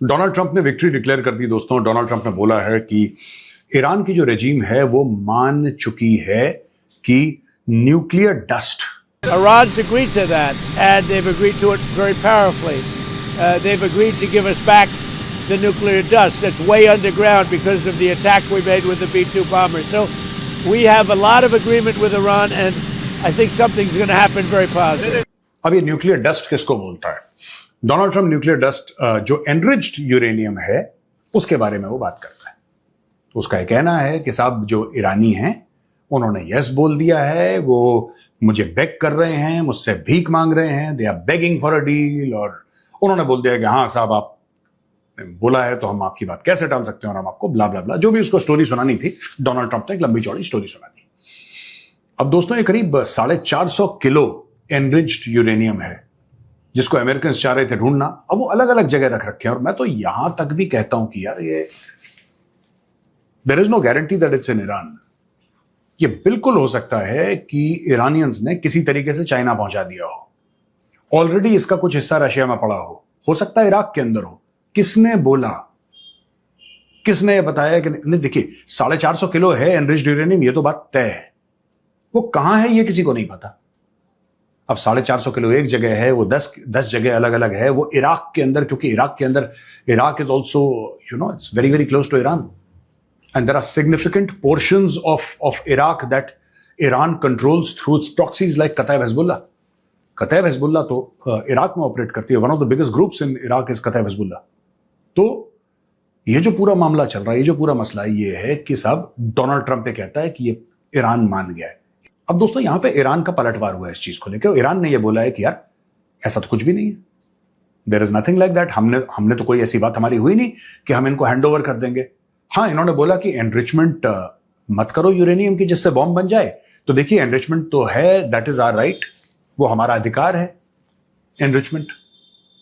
Donald Trump ने victory declare कर दी दोस्तों। डोनाल्ड ट्रंप ने बोला है कि ईरान की जो रेजिम है वो मान चुकी है कि nuclear dust. Iran's agreed to that, and they've agreed to it very powerfully. They've agreed to give us back the nuclear dust that's way underground because of the attack we made with the B-2 bomber. So we have a lot of agreement with Iran, and I think something's going to happen very positive. अब ये nuclear dust किसको बोलता है? Donald Trump nuclear dust जो enriched uranium है उसके बारे में वो बात करता है। तो उसका ये कहना है कि साहब जो ईरानी हैं उन्होंने यस बोल दिया है, वो मुझे बेग कर रहे हैं, मुझसे भीख मांग रहे हैं, they are begging for a deal, और उन्होंने बोल दिया कि हाँ साहब आप बोला है तो हम आपकी बात कैसे टाल सकते हैं और हम आपको ब्ला ब्ला ब्ला, जो भी उसको स्टोरी सुनानी थी डोनाल्ड ट्रंप ने एक लंबी चौड़ी स्टोरी सुना दी। अब दोस्तों ये करीब 450 किलो एनरिच्ड यूरेनियम है जिसको अमेरिकन चाह रहे थे ढूंढना। अब वो अलग अलग जगह रख रखे हैं, और मैं तो यहां तक भी कहता हूं कि यार ये there is no guarantee that it's in Iran. ये बिल्कुल हो सकता है कि ईरानियंस ने किसी तरीके से चाइना पहुंचा दिया हो, ऑलरेडी इसका कुछ हिस्सा रशिया में पड़ा हो सकता है इराक के अंदर हो। किसने बोला, किसने बताया कि नहीं? देखिए 450 किलो है एनरिच्ड यूरेनियम, ये तो बात तय है। वो कहां है ये किसी को नहीं पता। अब 450 किलो एक जगह है, वो 10 जगह अलग अलग है। वो इराक के अंदर, क्योंकि इराक के अंदर Iraq is also its very very close to Iran, and there are significant portions of Iraq that Iran controls through its proxies like Kataib Hezbollah. Kataib Hezbollah तो इराक में ऑपरेट करती है। One of the biggest groups in Iraq is Kataib Hezbollah. तो ये जो पूरा मामला चल रहा है, ये जो पूरा मसला ये है कि साहब डोनाल्ड ट्रंप पे कहता है कि ये ईरान मान गया है। अब दोस्तों यहां पे ईरान का पलटवार हुआ है इस चीज को लेकर। ईरान ने ये बोला है कि यार ऐसा तो कुछ भी नहीं है, there is nothing like that. हमने तो कोई ऐसी बात हमारी हुई नहीं कि हम इनको हैंड ओवर कर देंगे। हाँ, इन्होंने बोला कि एनरिचमेंट मत करो यूरेनियम की जिससे बॉम्ब बन जाए। तो देखिए एनरिचमेंट तो है, दैट इज आवर राइट, वो हमारा अधिकार है एनरिचमेंट,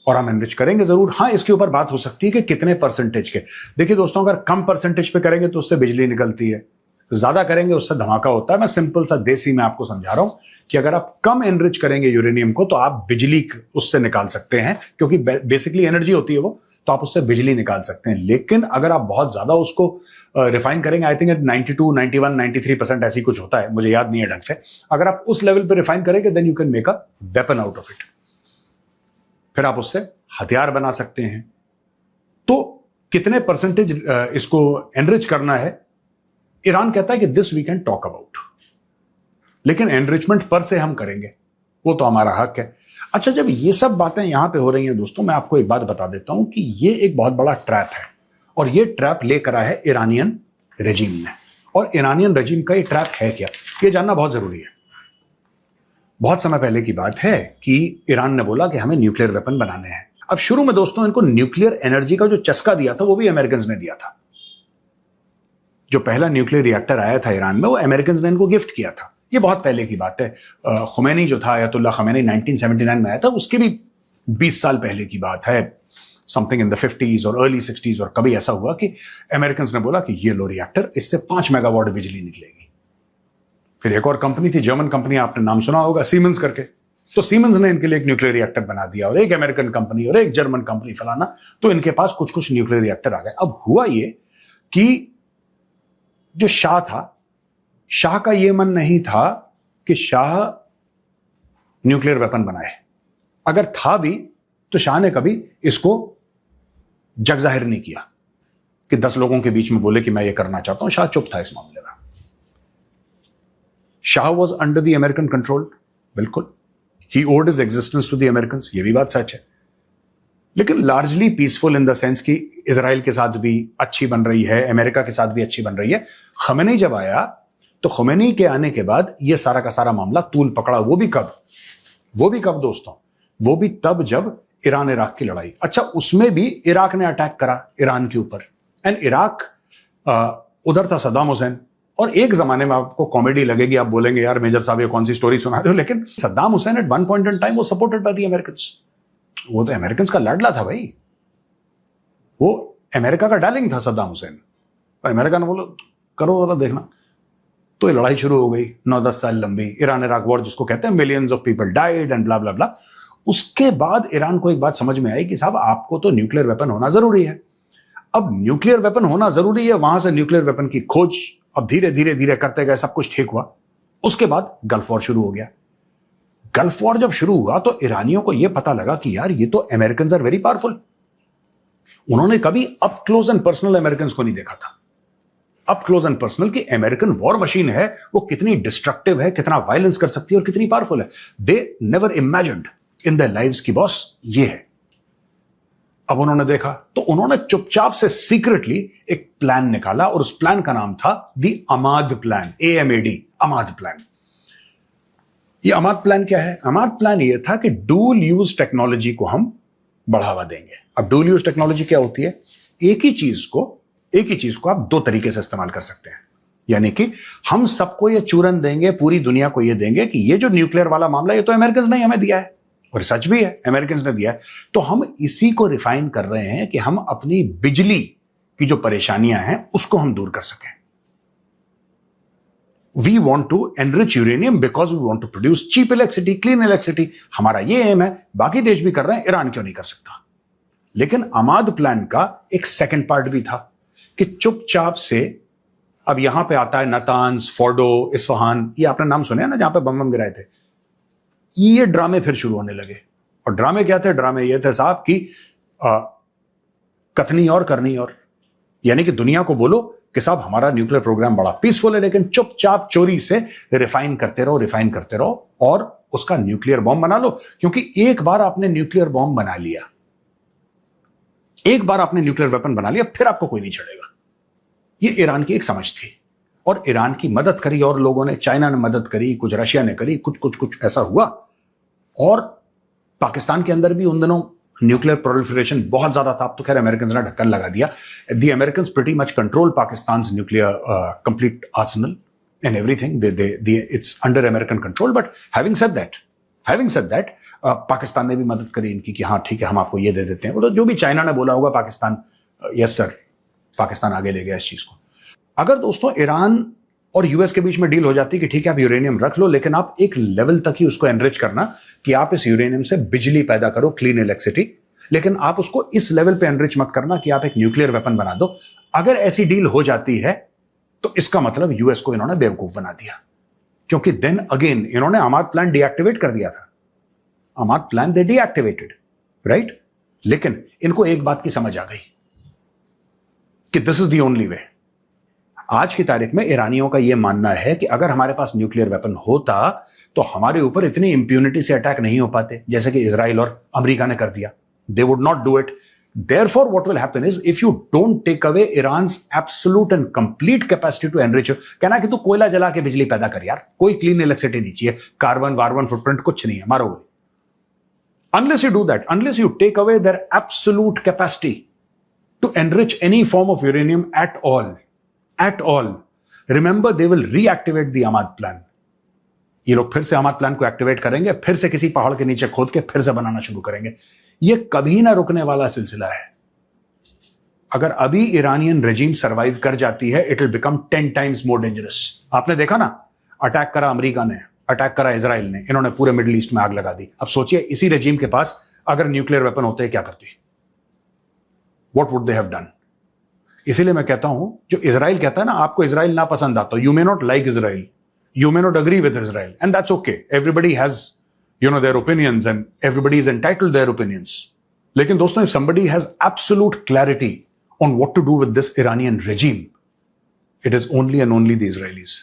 और हम एनरिच करेंगे जरूर। हाँ, इसके ऊपर बात हो सकती है कि कितने परसेंटेज के। देखिए दोस्तों, अगर कम परसेंटेज पे करेंगे तो उससे बिजली निकलती है, ज्यादा करेंगे उससे धमाका होता है। मैं सिंपल सा देसी में आपको समझा रहा हूं कि अगर आप कम एनरिच करेंगे यूरेनियम को तो आप बिजली उससे निकाल सकते हैं, क्योंकि बेसिकली एनर्जी होती है वो, तो आप उससे बिजली निकाल सकते हैं। लेकिन अगर आप बहुत ज्यादा उसको रिफाइन करेंगे, आई थिंक 92, 91, 93% ऐसी कुछ होता है, मुझे याद नहीं है ढंग से। अगर आप उस लेवल पे रिफाइन करेंगे then you can make a weapon out of it, फिर आप उससे हथियार बना सकते हैं। तो कितने परसेंटेज इसको एनरिच करना है, ईरान कहता है कि this we can talk about, लेकिन एनरिचमेंट पर से हम करेंगे, वो तो हमारा हक है। अच्छा, जब ये सब बातें यहां पे हो रही हैं दोस्तों, मैं आपको एक बात बता देता हूं कि ये एक बहुत बड़ा ट्रैप है, और ये ट्रैप लेकर आया है ईरानियन रेजिम ने। और ईरानियन रेजिम का ये ट्रैप है क्या, ये जानना बहुत जरूरी है। बहुत समय पहले की बात है कि ईरान ने बोला कि हमें न्यूक्लियर वेपन बनाने हैं। अब शुरू में दोस्तों इनको न्यूक्लियर एनर्जी का जो चस्का दिया था वो भी अमेरिकन ने दिया था। जो पहला न्यूक्लियर रिएक्टर आया था ईरान में, वो अमेरिकन ने इनको गिफ्ट किया था। ये बहुत पहले की बात है। खुमैनी जो था, अयतुल्लाह खुमैनी 1979 में आया था, उसके भी 20 साल पहले की बात है, समथिंग इन द 50s और अर्ली 60s। और कभी ऐसा हुआ कि अमेरिकन ने बोला कि ये लो रिएक्टर, इससे 5 मेगावाट बिजली निकलेगी। फिर एक और कंपनी थी, जर्मन कंपनी, आपने नाम सुना होगा, सीमेंस करके। तो सीमेंस ने इनके लिए एक न्यूक्लियर रिएक्टर बना दिया, और एक अमेरिकन कंपनी और एक जर्मन कंपनी फलाना, तो इनके पास कुछ कुछ न्यूक्लियर रिएक्टर आ गए। अब हुआ ये कि जो शाह था, शाह का यह मन नहीं था कि शाह न्यूक्लियर वेपन बनाए। अगर था भी तो शाह ने कभी इसको जग जाहिर नहीं किया कि 10 लोगों के बीच में बोले कि मैं ये करना चाहता हूं। शाह चुप था इस मामले में। Shah was under the American control, बिल्कुल। He owed his existence to the American, ये भी बात सच है। लेकिन largely peaceful in the sense कि इजराइल के साथ भी अच्छी बन रही है, अमेरिका के साथ भी अच्छी बन रही है। खमेनी जब आया तो खुमैनी के आने के बाद ये सारा का सारा मामला तूल पकड़ा। वो भी कब दोस्तों, वो भी तब जब ईरान इराक की लड़ाई। अच्छा, उसमें भी इराक ने अटैक करा ईरान के ऊपर, एंड इराक उधर था सद्दाम हुसैन। और एक जमाने में आपको कॉमेडी लगेगी, आप बोलेंगे यार मेजर साहब ये कौन सी स्टोरी सुना रहे हो, लेकिन Saddam Hussein at one point in time वो सपोर्टेड बाय द अमेरिकन। वो तो अमेरिकन का लाडला था भाई, वो अमेरिका का डार्लिंग था सद्दाम हुसैन। अमेरिका ने बोला करो जरा देखना, तो ये लड़ाई शुरू हो गई 9-10 साल लंबी, ईरान इराक वॉर जिसको कहते हैं, millions of people died and blah blah blah. उसके बाद ईरान को एक बात समझ में आई कि साहब आपको तो न्यूक्लियर वेपन होना जरूरी है। अब न्यूक्लियर वेपन होना जरूरी है, वहां से न्यूक्लियर वेपन की खोज अब धीरे धीरे धीरे करते गए, सब कुछ ठीक हुआ। उसके बाद गल्फ वॉर शुरू हो गया। गल्फ वॉर जब शुरू हुआ तो ईरानियों को यह पता लगा कि यार ये तो अमेरिकन आर वेरी पावरफुल। उन्होंने कभी up close and personal American को नहीं देखा था। अप क्लोज एंड पर्सनल की अमेरिकन वॉर मशीन है, वो कितनी डिस्ट्रक्टिव है, कितना वायलेंस कर सकती है और कितनी पावरफुल है। They never imagined in their lives की बॉस ये है। अब उन्होंने देखा तो उन्होंने चुपचाप से सीक्रेटली एक प्लान निकाला और उस प्लान का नाम था दी अमाद प्लान, AMAD, अमाद प्लान। ये अमाद प्लान क्या है? अमाद प्लान ये था कि डुअल यूज टेक्नोलॉजी को हम बढ़ावा देंगे। अब डुअल यूज टेक्नोलॉजी क्या होती है? एक ही चीज को आप दो तरीके से इस्तेमाल कर सकते हैं। यानी कि हम सबको ये चूरन देंगे, पूरी दुनिया को ये देंगे कि ये जो न्यूक्लियर वाला मामला ये तो अमेरिकन ने हमें दिया है, और सच भी है, अमेरिकन ने दिया है। तो हम इसी को रिफाइन कर रहे हैं कि हम अपनी बिजली की जो परेशानियां हैं उसको हम दूर कर सकें। We want to enrich uranium because we want to produce cheap electricity, clean electricity. हमारा ये एम है, बाकी देश भी कर रहे हैं, ईरान क्यों नहीं कर सकता? लेकिन अमाद प्लान का एक सेकंड पार्ट भी था कि चुपचाप से, अब यहां पे आता है नतान्स, फोर्डो, इस्फहान, ये आपने नाम सुने ना, जहां पे बम गिराए थे। ये ड्रामे फिर शुरू होने लगे। और ड्रामे क्या थे? ड्रामे ये थे साहब कि कथनी और करनी और, यानी कि दुनिया को बोलो कि साहब हमारा न्यूक्लियर प्रोग्राम बड़ा पीसफुल है, लेकिन चुपचाप चोरी से रिफाइन करते रहो और उसका न्यूक्लियर बॉम्ब बना लो। क्योंकि एक बार आपने न्यूक्लियर बॉम्ब बना लिया, एक बार आपने न्यूक्लियर वेपन बना लिया, फिर आपको कोई नहीं छेड़ेगा। ये ईरान की एक समझ थी और ईरान की मदद करी और लोगों ने, चाइना ने मदद करी, कुछ रशिया ने करी, कुछ ऐसा हुआ। और पाकिस्तान के अंदर भी उन दिनों न्यूक्लियर प्रोलिफरेशन बहुत ज्यादा था। अब तो खैर अमेरिकन ने ढक्कन लगा दिया। The American pretty much control Pakistan nuclear complete Arsenal and everything, it's under American control. But having said that Pakistan ने भी मदद करी इनकी कि हाँ ठीक है, हम आपको ये दे देते हैं। और जो भी चाइना ने बोला होगा पाकिस्तान, यस सर, पाकिस्तान आगे ले गया इस चीज को। अगर दोस्तों ईरान और यूएस के बीच में डील हो जाती कि ठीक है आप यूरेनियम रख लो, लेकिन आप एक लेवल तक ही उसको एनरिच करना कि आप इस यूरेनियम से बिजली पैदा करो, क्लीन इलेक्ट्रिसिटी, लेकिन आप उसको इस लेवल पे एनरिच मत करना कि आप एक न्यूक्लियर वेपन बना दो। अगर ऐसी डील हो जाती है तो इसका मतलब यूएस को इन्होंने बेवकूफ बना दिया, क्योंकि देन अगेन इन्होंने अमाद प्लान डीएक्टिवेट कर दिया था। अमाद प्लान दे डीएक्टिवेटेड, राइट? लेकिन इनको एक बात की समझ आ गई कि this is the only way. आज की तारीख में ईरानियों का यह मानना है कि अगर हमारे पास न्यूक्लियर वेपन होता तो हमारे ऊपर इतनी इंप्यूनिटी से अटैक नहीं हो पाते जैसे कि इजराइल और अमेरिका ने कर दिया। They would not do it. Therefore, what will happen is if you don't take away Iran's absolute and complete capacity to enrich, कहना कि तू कोयला जला के बिजली पैदा कर यार, कोई क्लीन इलेक्ट्रिसिटी नहीं चाहिए, कार्बन फुटप्रिंट कुछ नहीं है, मारो गोली। Unless you do that, unless you take away their absolute capacity to enrich any form of uranium at all, remember they will reactivate the Ahmad plan. ये लोग फिर से अहमद प्लान को एक्टिवेट करेंगे, फिर से किसी पहाड़ के नीचे खोद के फिर से बनाना शुरू करेंगे। ये कभी ना रुकने वाला सिलसिला है। अगर अभी ईरानियन रेजिम सरवाइव कर जाती है, it will become 10 times more dangerous. आपने देखा ना, अटैक करा अमेरिका ने, अटैक करा इजराइल ने, इन्होंने पूरे मिडिल ईस्ट में आग लगा दी। अब सोचिए इसी रेजिम के पास अगर न्यूक्लियर वेपन होते क्या करती? What would they have done? इसीलिए मैं कहता हूं, जो इजराइल कहता है ना, आपको इजराइल ना पसंद आता, you may not like Israel, you may not agree with Israel, and that's okay. Everybody has, their opinions, and everybody is entitled to their opinions. Lekin dosto, if somebody has absolute clarity on what to do with this Iranian regime, it is only and only the Israelis.